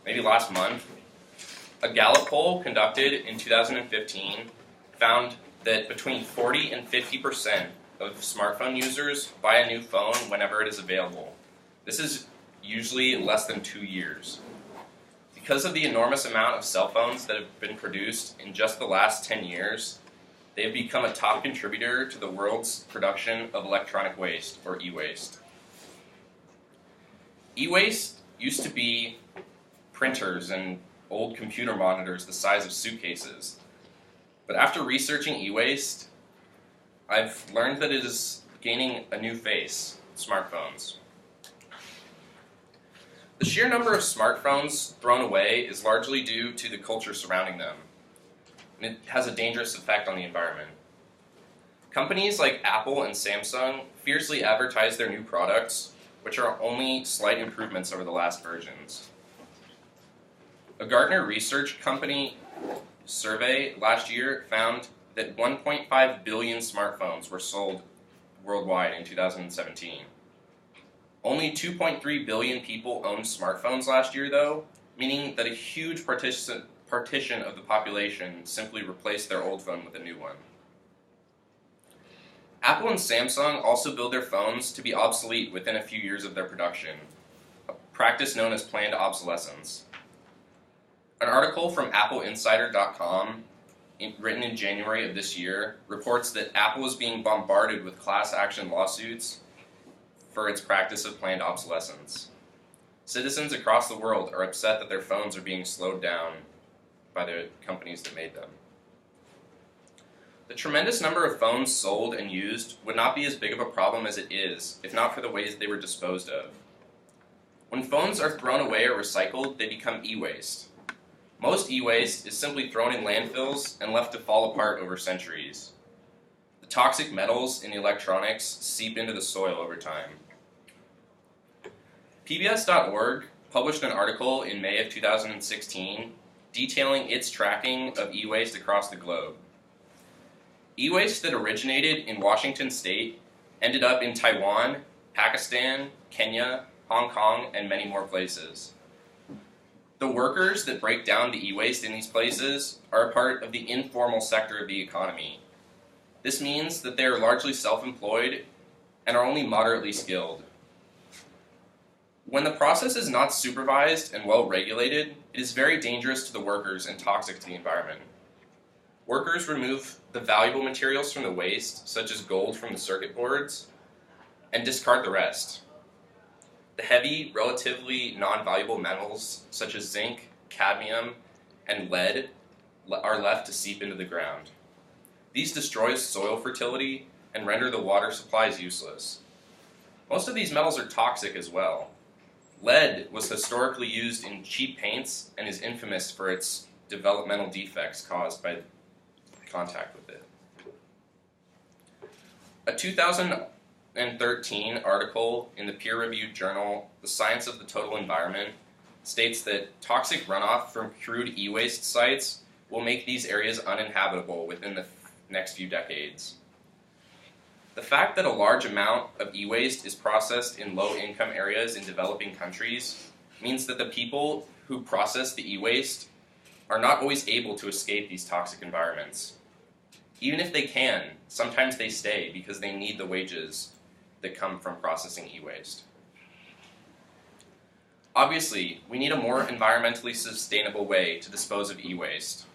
maybe last month, a Gallup poll conducted in 2015 found that between 40 and 50% of smartphone users buy a new phone whenever it is available. This is usually less than 2 years. Because of the enormous amount of cell phones that have been produced in just the last 10 years, they have become a top contributor to the world's production of electronic waste, or e-waste. E-waste used to be printers and old computer monitors the size of suitcases. But after researching e-waste, I've learned that it is gaining a new face: smartphones. The sheer number of smartphones thrown away is largely due to the culture surrounding them, and it has a dangerous effect on the environment. Companies like Apple and Samsung fiercely advertise their new products, which are only slight improvements over the last versions. A Gartner research company survey last year found that 1.5 billion smartphones were sold worldwide in 2017. Only 2.3 billion people owned smartphones last year, though, meaning that a huge partition of the population simply replaced their old phone with a new one. Apple and Samsung also build their phones to be obsolete within a few years of their production, a practice known as planned obsolescence. An article from AppleInsider.com, written in January of this year, reports that Apple is being bombarded with class action lawsuits for its practice of planned obsolescence. Citizens across the world are upset that their phones are being slowed down by the companies that made them. The tremendous number of phones sold and used would not be as big of a problem as it is if not for the ways they were disposed of. When phones are thrown away or recycled, they become e-waste. Most e-waste is simply thrown in landfills and left to fall apart over centuries. The toxic metals in the electronics seep into the soil over time. PBS.org published an article in May of 2016 detailing its tracking of e-waste across the globe. E-waste that originated in Washington state ended up in Taiwan, Pakistan, Kenya, Hong Kong, and many more places. The workers that break down the e-waste in these places are a part of the informal sector of the economy. This means that they are largely self-employed and are only moderately skilled. When the process is not supervised and well regulated, it is very dangerous to the workers and toxic to the environment. Workers remove the valuable materials from the waste, such as gold from the circuit boards, and discard the rest. The heavy, relatively non-valuable metals, such as zinc, cadmium, and lead, are left to seep into the ground. These destroy soil fertility and render the water supplies useless. Most of these metals are toxic as well. Lead was historically used in cheap paints and is infamous for its developmental defects caused by contact with it. A 2013 article in the peer-reviewed journal The Science of the Total Environment states that toxic runoff from crude e-waste sites will make these areas uninhabitable within the next few decades. The fact that a large amount of e-waste is processed in low-income areas in developing countries means that the people who process the e-waste are not always able to escape these toxic environments. Even if they can, sometimes they stay because they need the wages that come from processing e-waste. Obviously, we need a more environmentally sustainable way to dispose of e-waste.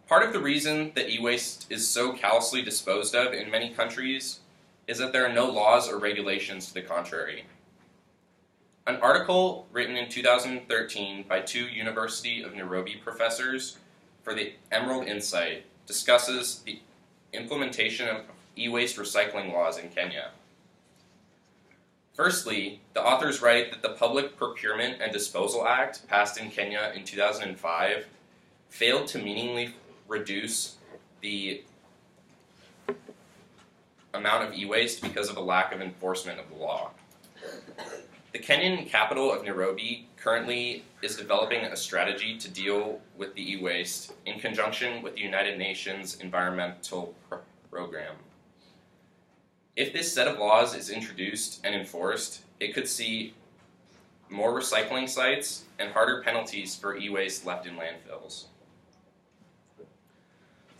Part of the reason that e-waste is so callously disposed of in many countries is that there are no laws or regulations to the contrary. An article written in 2013 by two University of Nairobi professors for the Emerald Insight discusses the implementation of e-waste recycling laws in Kenya. Firstly, the authors write that the Public Procurement and Disposal Act, passed in Kenya in 2005, failed to meaningfully reduce the amount of e-waste because of a lack of enforcement of the law. The Kenyan capital of Nairobi currently is developing a strategy to deal with the e-waste in conjunction with the United Nations Environmental Program. If this set of laws is introduced and enforced, it could see more recycling sites, and harder penalties for e-waste left in landfills.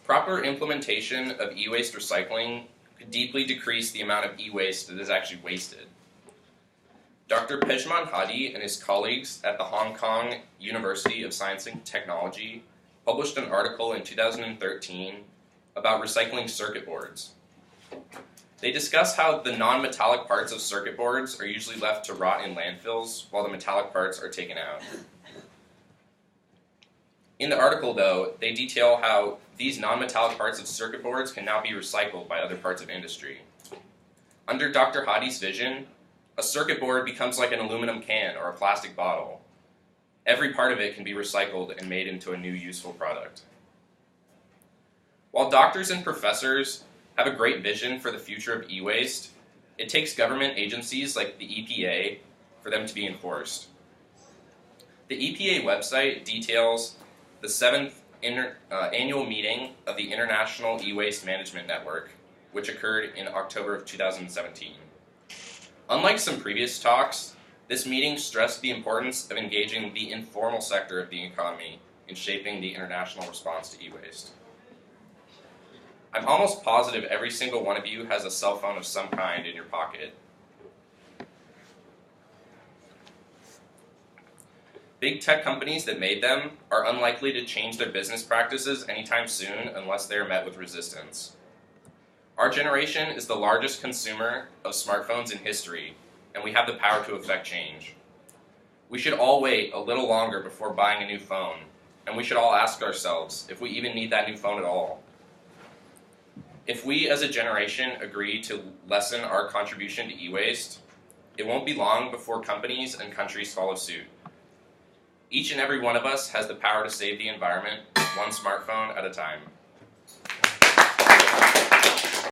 Proper implementation of e-waste recycling could deeply decrease the amount of e-waste that is actually wasted. Dr. Pejman Hadi and his colleagues at the Hong Kong University of Science and Technology published an article in 2013 about recycling circuit boards. They discuss how the non-metallic parts of circuit boards are usually left to rot in landfills while the metallic parts are taken out. In the article, though, they detail how these non-metallic parts of circuit boards can now be recycled by other parts of industry. Under Dr. Hadi's vision, a circuit board becomes like an aluminum can or a plastic bottle. Every part of it can be recycled and made into a new useful product. While doctors and professors have a great vision for the future of e-waste, it takes government agencies like the EPA for them to be enforced. The EPA website details the 7th annual meeting of the International E-Waste Management Network, which occurred in October of 2017. Unlike some previous talks, this meeting stressed the importance of engaging the informal sector of the economy in shaping the international response to e-waste. I'm almost positive every single one of you has a cell phone of some kind in your pocket. Big tech companies that made them are unlikely to change their business practices anytime soon unless they are met with resistance. Our generation is the largest consumer of smartphones in history, and we have the power to affect change. We should all wait a little longer before buying a new phone, and we should all ask ourselves if we even need that new phone at all. If we as a generation agree to lessen our contribution to e-waste, it won't be long before companies and countries follow suit. Each and every one of us has the power to save the environment, one smartphone at a time.